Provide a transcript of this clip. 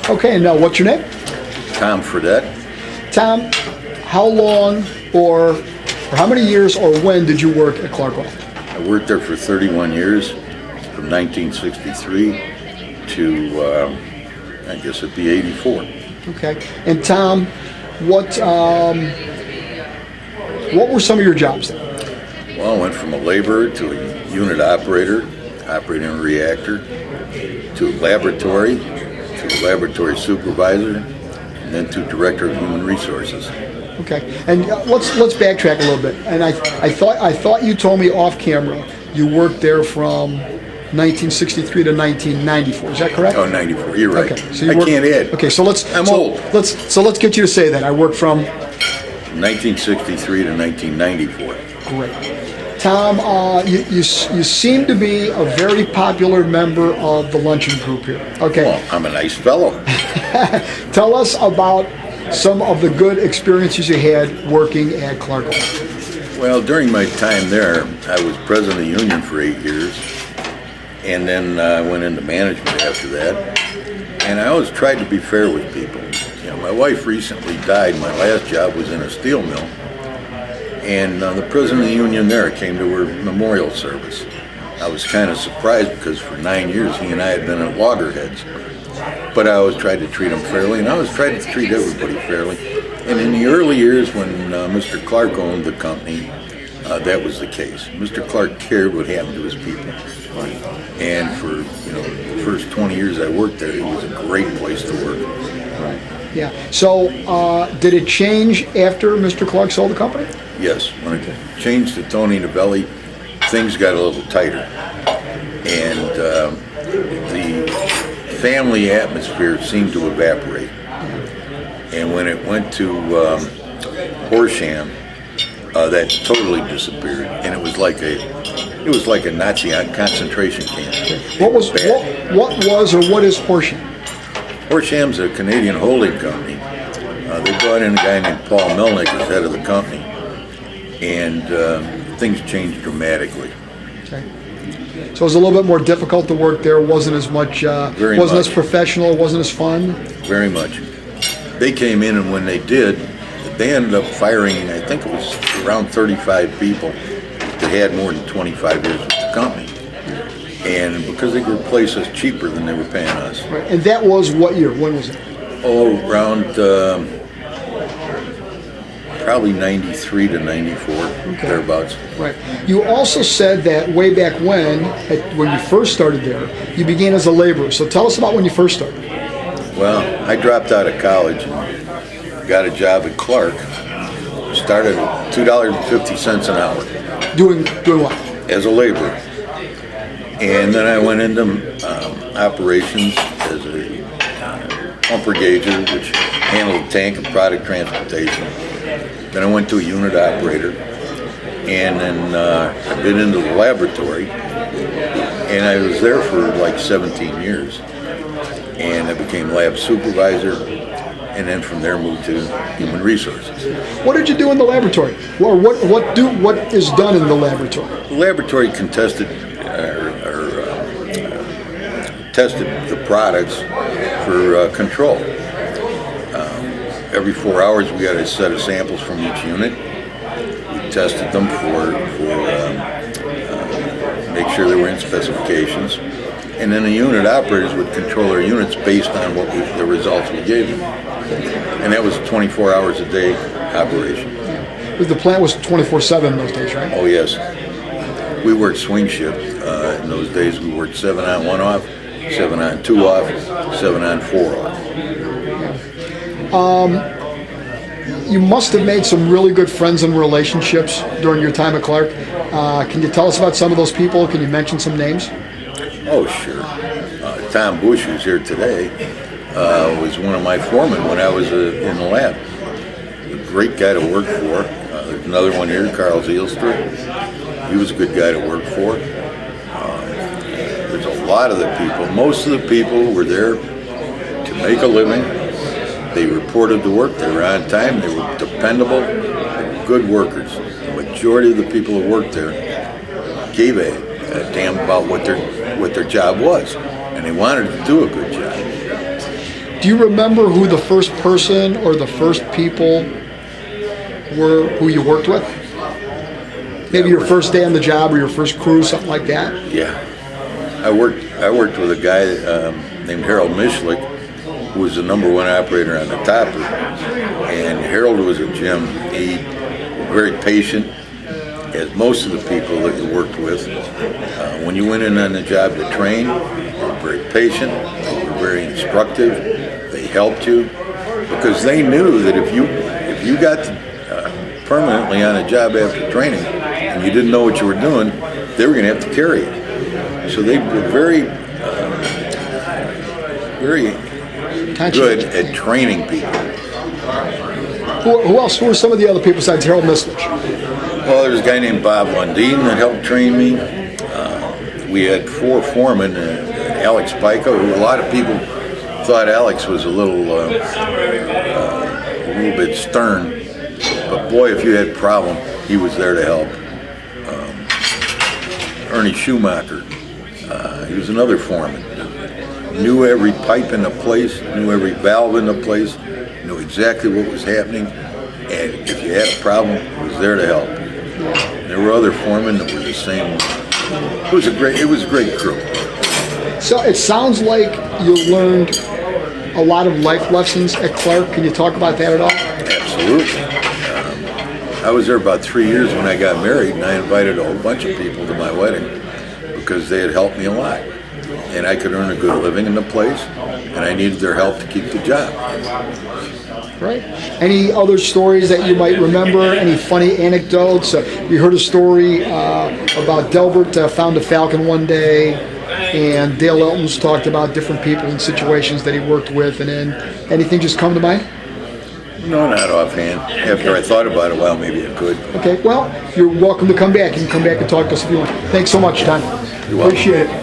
Okay, now what's your name? Tom Fredette. Tom, how long or how many years or when did you work at Clarkwell? I worked there for 31 years, from 1963 to, I guess it'd be 84. Okay, and Tom, what were some of your jobs there? Well, I went from a laborer to a unit operator, operating a reactor, to a laboratory supervisor, and then to director of human resources. Okay, and let's backtrack a little bit. And I thought you told me off camera you worked there from 1963 to 1994. Is that correct? Oh, 94. You're right. Okay, so you can't add. Okay, so I'm old. Let's get you to say that. I worked from 1963 to 1994. Great. Tom, you seem to be a very popular member of the luncheon group here. Okay. Well, I'm a nice fellow. Tell us about some of the good experiences you had working at Clarkwell. Well, during my time there, I was president of the union for 8 years, and then I went into management after that. And I always tried to be fair with people. You know, my wife recently died. My last job was in a steel mill. And the president of the union there came to her memorial service. I was kind of surprised because for 9 years he and I had been at loggerheads. But I always tried to treat him fairly, and I always tried to treat everybody fairly. And in the early years when Mr. Clark owned the company, that was the case. Mr. Clark cared what happened to his people. And for the first 20 years I worked there, it was a great place to work. Yeah. So did it change after Mr. Clark sold the company? Yes. When it changed to Tony Novelli, things got a little tighter. And the family atmosphere seemed to evaporate. And when it went to Horsham, that totally disappeared. And it was like a Nazi concentration camp. What was or what is Horsham? Horsham's a Canadian holding company. They brought in a guy named Paul Melnick as head of the company, and things changed dramatically. Okay. So it was a little bit more difficult to work there. Wasn't as much. Wasn't as professional. Wasn't as fun. Very much. They came in, and when they did, they ended up firing. I think it was around 35 people that had more than 25 years with the company. And because they could replace us cheaper than they were paying us. Right. And that was what year? When was it? Oh, around probably 93 to 94, thereabouts. Right. You also said that way back when you first started there, you began as a laborer. So tell us about when you first started. Well, I dropped out of college and got a job at Clark. Started at $2.50 an hour. Doing what? As a laborer. And then I went into operations as a pumper gauger, which handled tank and product transportation. Then I went to a unit operator, and then I've been into the laboratory, and I was there for like 17 years. And I became lab supervisor, and then from there moved to human resources. What did you do in the laboratory? Or what is done in the laboratory? The laboratory tested the products for control. Every 4 hours we got a set of samples from each unit. We tested them for make sure they were in specifications. And then the unit operators would control their units based on the results we gave them. And that was 24 hours a day operation. The plant was 24/7 in those days, right? Oh, yes. We worked swing shift. In those days we worked 7 on 1 off, 7 on 2 off, 7 on 4 off. You must have made some really good friends and relationships during your time at Clark. Can you tell us about some of those people? Can you mention some names? Oh, sure. Tom Bush, who's here today, was one of my foremen when I was in the lab. A great guy to work for. There's another one here, Carl Zielstra. He was a good guy to work for. There's a lot of the people. Most of the people were there to make a living. They reported to work. They were on time. They were dependable. They were good workers. The majority of the people who worked there gave a damn about what their job was, and they wanted to do a good job. Do Do you remember who the first person or the first people were who you worked with? Maybe your first day on the job or your first crew, something like that? Yeah. I worked with a guy named Harold Mishlik, who was the #1 operator on the topper. And Harold was a gem. He was very patient, as most of the people that you worked with. When you went in on the job to train, they were very patient, they were very instructive, they helped you, because they knew that if you got permanently on a job after training and you didn't know what you were doing, they were going to have to carry you. So they were very good at training people. Who else? Who were some of the other people besides Harold Mislich? Well, there was a guy named Bob Lundeen that helped train me. We had 4 foremen, Alex Pico, who a lot of people thought Alex was a little bit stern. But boy, if you had a problem, he was there to help. Ernie Schumacher, he was another foreman. Knew every pipe in the place, knew every valve in the place, knew exactly what was happening, and if you had a problem, he was there to help. There were other foremen that were the same way. It was a great crew. So it sounds like you learned a lot of life lessons at Clark. Can you talk about that at all? Absolutely. I was there about 3 years when I got married, and I invited a whole bunch of people to my wedding because they had helped me a lot. And I could earn a good living in the place, and I needed their help to keep the job. Right. Any other stories that you might remember? Any funny anecdotes? We heard a story about Delbert found a falcon one day, and Dale Elton's talked about different people and situations that he worked with. And then anything just come to mind? No, not offhand. After I thought about it, well, maybe I could. Okay. Well, you're welcome to come back. You can come back and talk to us if you want. Thanks so much, Tom. You're welcome. Appreciate it.